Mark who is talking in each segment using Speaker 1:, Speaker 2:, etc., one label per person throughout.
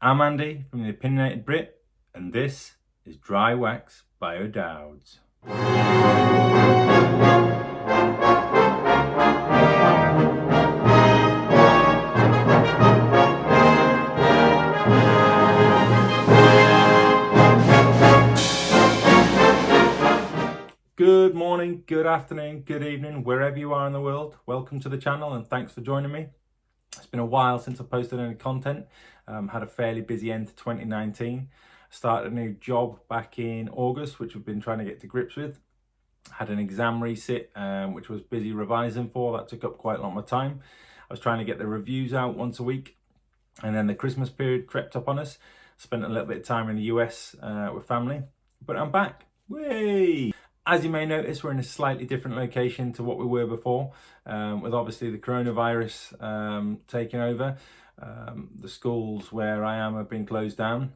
Speaker 1: I'm Andy from the Opinionated Brit, and this is Dry Wax by O'Dowd's. Good morning, good afternoon, good evening, wherever you are in the world. Welcome to the channel and thanks for joining me. It's been a while since I posted any content. Had a fairly busy end to 2019. Started a new job back in August, which I've been trying to get to grips with. Had an exam resit, which I was busy revising for. That took up quite a lot of my time. I was trying to get the reviews out once a week, and then the Christmas period crept up on us. Spent a little bit of time in the US with family, but I'm back. Way! As you may notice, we're in a slightly different location to what we were before, with obviously the coronavirus taking over. The schools where I am have been closed down.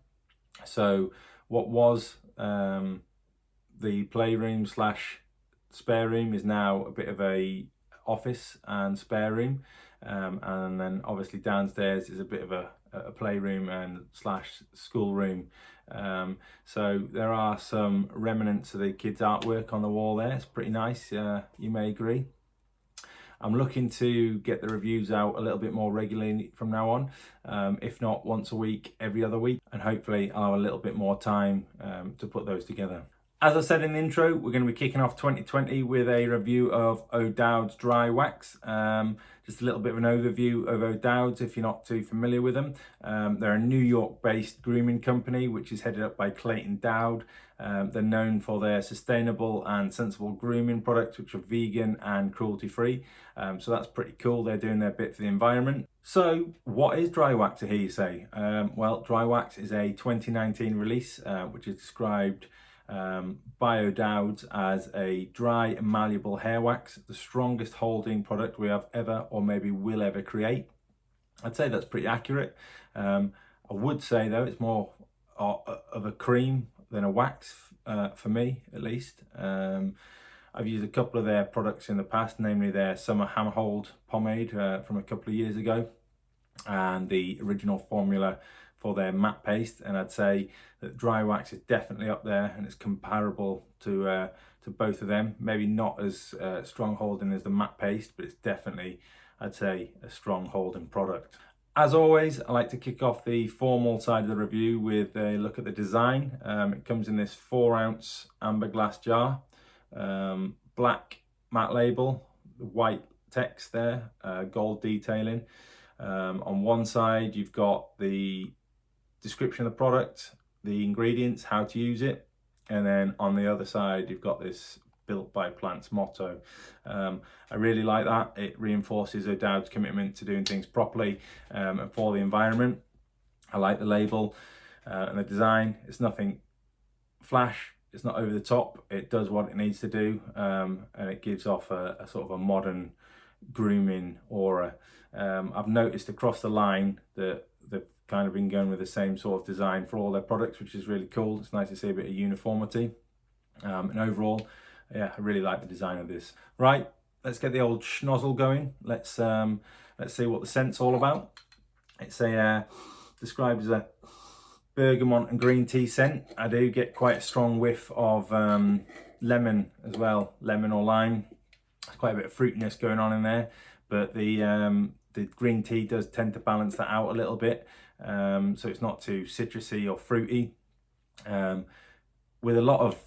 Speaker 1: So what was the playroom slash spare room is now a bit of a office and spare room. And then obviously downstairs is a bit of a playroom and slash school room. So there are some remnants of the kids' artwork on the wall there. It's pretty nice, you may agree. I'm looking to get the reviews out a little bit more regularly from now on, if not once a week, every other week, and hopefully I'll have a little bit more time to put those together. As I said in the intro, we're going to be kicking off 2020 with a review of O'Dowd's Dry Wax. Just a little bit of an overview of O'Dowd's if you're not too familiar with them. They're a New York-based grooming company which is headed up by Clayton Dowd. They're known for their sustainable and sensible grooming products which are vegan and cruelty-free. So that's pretty cool. They're doing their bit for the environment. So what is Dry Wax, I hear you say? Well, Dry Wax is a 2019 release which is described by O'Dowd's as a dry and malleable hair wax, the strongest holding product we have ever or maybe will ever create. I'd say that's pretty accurate. I would say though it's more of a cream than a wax for me at least. I've used a couple of their products in the past, namely their Summer Handhold pomade from a couple of years ago and the original formula for their matte paste, and I'd say that Dry Wax is definitely up there and it's comparable to both of them. Maybe not as strong holding as the matte paste, but it's definitely, I'd say, a strong holding product. As always, I like to kick off the formal side of the review with a look at the design. It comes in this 4-ounce amber glass jar, black matte label, white text there, gold detailing. On one side you've got the description of the product, the ingredients, how to use it, and then on the other side you've got this built by plants motto. I really like that. It reinforces O'Dowd's commitment to doing things properly and for the environment. I like the label and the design. It's nothing flash, it's not over the top, it does what it needs to do, and it gives off a sort of a modern grooming aura. I've noticed across the line that they've kind of been going with the same sort of design for all their products, which is really cool. It's nice to see a bit of uniformity. And overall, yeah, I really like the design of this. Right, let's get the old schnozzle going. Let's see what the scent's all about. It's described as a bergamot and green tea scent. I do get quite a strong whiff of lemon as well, lemon or lime. There's quite a bit of fruitiness going on in there, but the green tea does tend to balance that out a little bit, so it's not too citrusy or fruity. With a lot of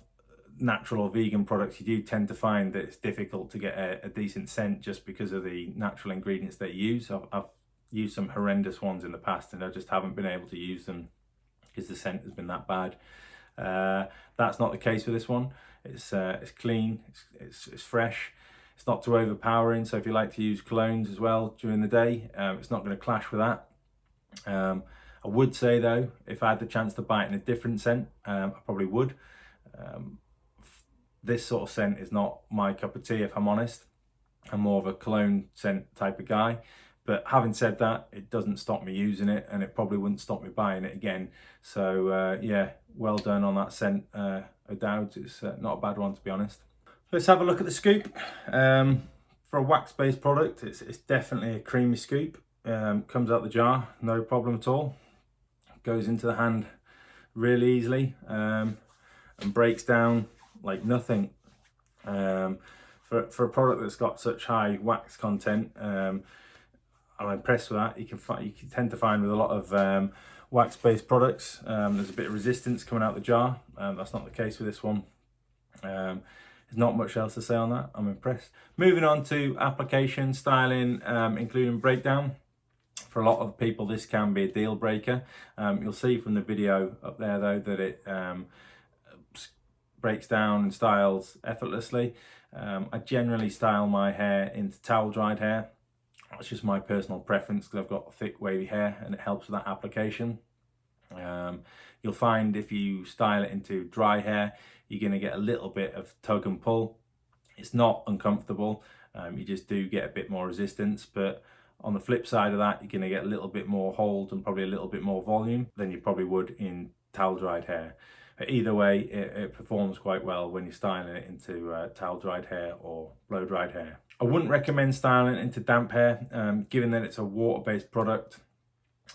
Speaker 1: natural or vegan products, you do tend to find that it's difficult to get a decent scent just because of the natural ingredients they use. I've used some horrendous ones in the past and I just haven't been able to use them because the scent has been that bad. That's not the case with this one. It's clean, it's fresh. It's not too overpowering, so if you like to use colognes as well during the day, it's not going to clash with that. I would say though, if I had the chance to buy it in a different scent, I probably would. This sort of scent is not my cup of tea, if I'm honest. I'm more of a cologne scent type of guy. But having said that, it doesn't stop me using it, and it probably wouldn't stop me buying it again. So yeah, well done on that scent, O'Dowd's. It's not a bad one, to be honest. Let's have a look at the scoop. For a wax-based product, it's definitely a creamy scoop. Comes out the jar, no problem at all. goes into the hand really easily, and breaks down like nothing. For a product that's got such high wax content, I'm impressed with that. You can tend to find with a lot of wax-based products, there's a bit of resistance coming out the jar. That's not the case with this one. There's not much else to say on that. I'm impressed. Moving on to application, styling, including breakdown. For a lot of people, this can be a deal breaker. You'll see from the video up there though that it breaks down and styles effortlessly. I generally style my hair into towel dried hair. That's just my personal preference because I've got thick wavy hair and it helps with that application. You'll find if you style it into dry hair, you're going to get a little bit of tug and pull. It's not uncomfortable, you just do get a bit more resistance, but on the flip side of that, you're going to get a little bit more hold and probably a little bit more volume than you probably would in towel dried hair. But either way, it performs quite well when you're styling it into towel dried hair or blow dried hair. I wouldn't recommend styling it into damp hair, given that it's a water-based product.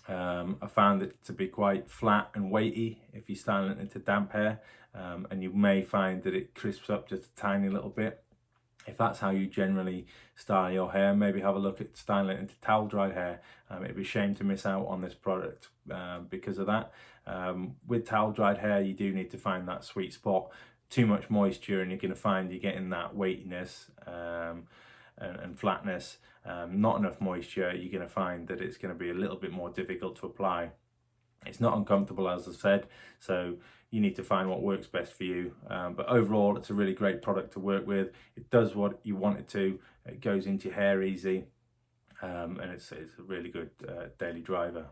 Speaker 1: I found it to be quite flat and weighty if you're styling it into damp hair, and you may find that it crisps up just a tiny little bit. If that's how you generally style your hair, maybe have a look at styling it into towel dried hair. It'd be a shame to miss out on this product because of that. With towel dried hair, you do need to find that sweet spot. Too much moisture and you're going to find you're getting that weightiness and flatness. Not enough moisture, you're going to find that it's going to be a little bit more difficult to apply. It's not uncomfortable, as I said, so you need to find what works best for you. But overall, it's a really great product to work with. It does what you want it to. It goes into your hair easy, and it's a really good daily driver.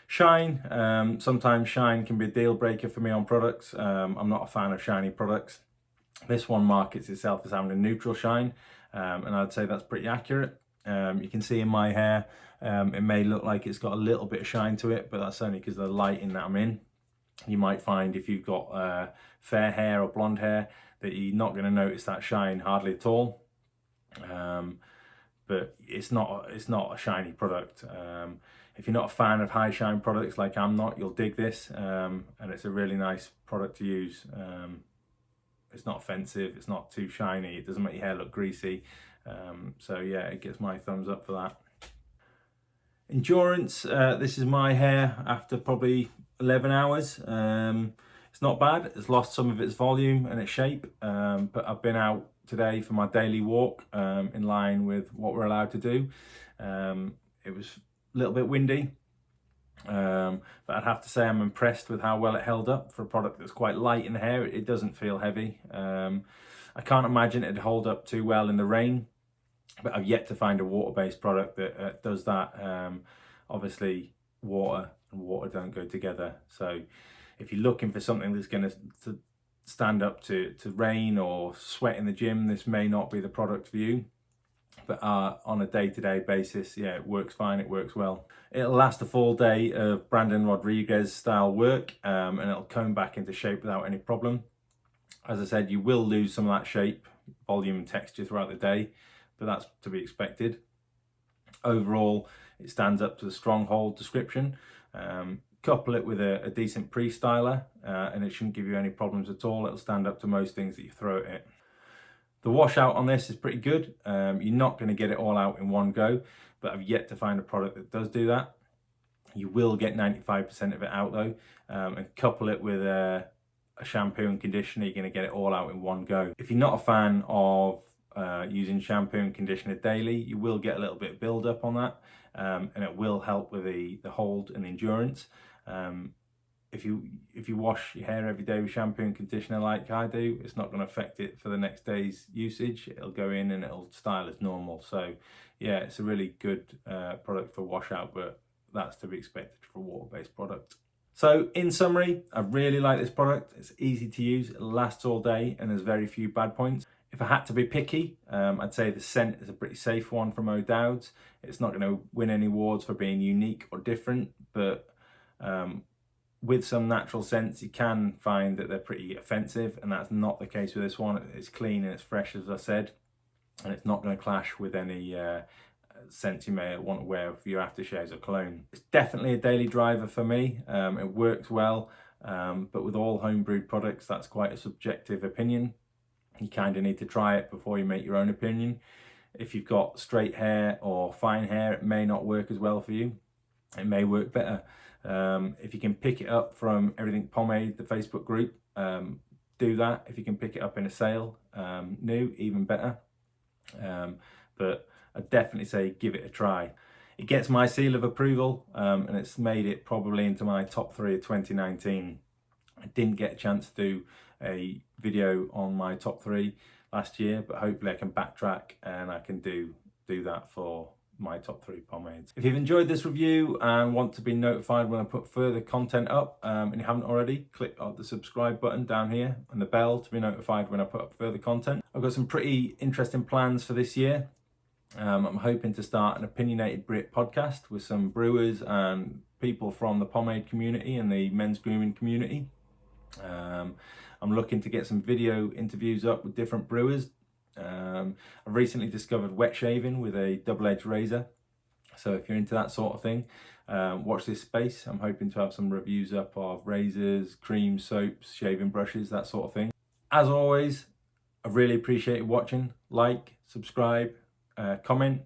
Speaker 1: Shine. Sometimes shine can be a deal breaker for me on products. I'm not a fan of shiny products. This one markets itself as having a neutral shine, and I'd say that's pretty accurate. You can see in my hair, it may look like it's got a little bit of shine to it, but that's only because of the lighting that I'm in. You might find if you've got fair hair or blonde hair that you're not going to notice that shine hardly at all. But it's not a shiny product. If you're not a fan of high shine products like I'm not, you'll dig this, and it's a really nice product to use. It's not offensive, it's not too shiny, it doesn't make your hair look greasy. So yeah, it gets my thumbs up for that. Endurance, this is my hair after probably 11 hours. It's not bad, it's lost some of its volume and its shape, but I've been out today for my daily walk in line with what we're allowed to do. It was a little bit windy, but I'd have to say I'm impressed with how well it held up for a product that's quite light in the hair. It doesn't feel heavy. I can't imagine it'd hold up too well in the rain, but I've yet to find a water-based product that does that. Obviously, water and water don't go together. So if you're looking for something that's going to stand up to rain or sweat in the gym, this may not be the product for you. But on a day-to-day basis, yeah, it works fine, it works well. It'll last a full day of Brandon Rodriguez style work, and it'll comb back into shape without any problem. As I said, you will lose some of that shape, volume and texture throughout the day, but that's to be expected. Overall, it stands up to the stronghold description. Couple it with a decent pre-styler, and it shouldn't give you any problems at all. It'll stand up to most things that you throw at it. The washout on this is pretty good. You're not going to get it all out in one go, but I've yet to find a product that does do that. You will get 95% of it out though, and couple it with a shampoo and conditioner, you're going to get it all out in one go. If you're not a fan of using shampoo and conditioner daily, you will get a little bit of build up on that, and it will help with the hold and the endurance. If you wash your hair every day with shampoo and conditioner like I do, it's not going to affect it for the next day's usage. It'll go in and it'll style as normal. So yeah, it's a really good product for washout, but that's to be expected for a water-based product. So in summary, I really like this product. It's easy to use, it lasts all day, and there's very few bad points. If I had to be picky, I'd say the scent is a pretty safe one from O'Dowd's. It's not going to win any awards for being unique or different, but with some natural scents, you can find that they're pretty offensive, and that's not the case with this one. It's clean and it's fresh, as I said, and it's not going to clash with any scents you may want to wear for your aftershaves or cologne. It's definitely a daily driver for me. It works well, but with all homebrewed products, that's quite a subjective opinion. You kind of need to try it before you make your own opinion. If you've got straight hair or fine hair, it may not work as well for you. It may work better. If you can pick it up from Everything Pomade, the Facebook group, do that. If you can pick it up in a sale, new, even better. But I'd definitely say give it a try. It gets my seal of approval, and it's made it probably into my top 3 of 2019. I didn't get a chance to do a video on my top 3 last year, but hopefully I can backtrack and I can do that for my top 3 pomades. If you've enjoyed this review and want to be notified when I put further content up, and you haven't already, click on the subscribe button down here and the bell to be notified when I put up further content. I've got some pretty interesting plans for this year. I'm hoping to start an opinionated Brit podcast with some brewers and people from the pomade community and the men's grooming community. I'm looking to get some video interviews up with different brewers. I've recently discovered wet shaving with a double-edged razor, so if you're into that sort of thing, watch this space. I'm hoping to have some reviews up of razors, cream, soaps, shaving brushes, that sort of thing. As always, I really appreciate you watching. Like, subscribe, comment.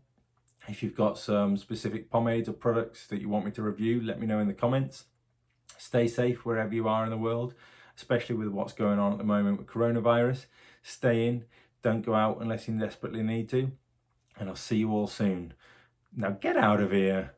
Speaker 1: If you've got some specific pomades or products that you want me to review, let me know in the comments. Stay safe wherever you are in the world, especially with what's going on at the moment with coronavirus. Stay in, don't go out unless you desperately need to, and I'll see you all soon. Now get out of here.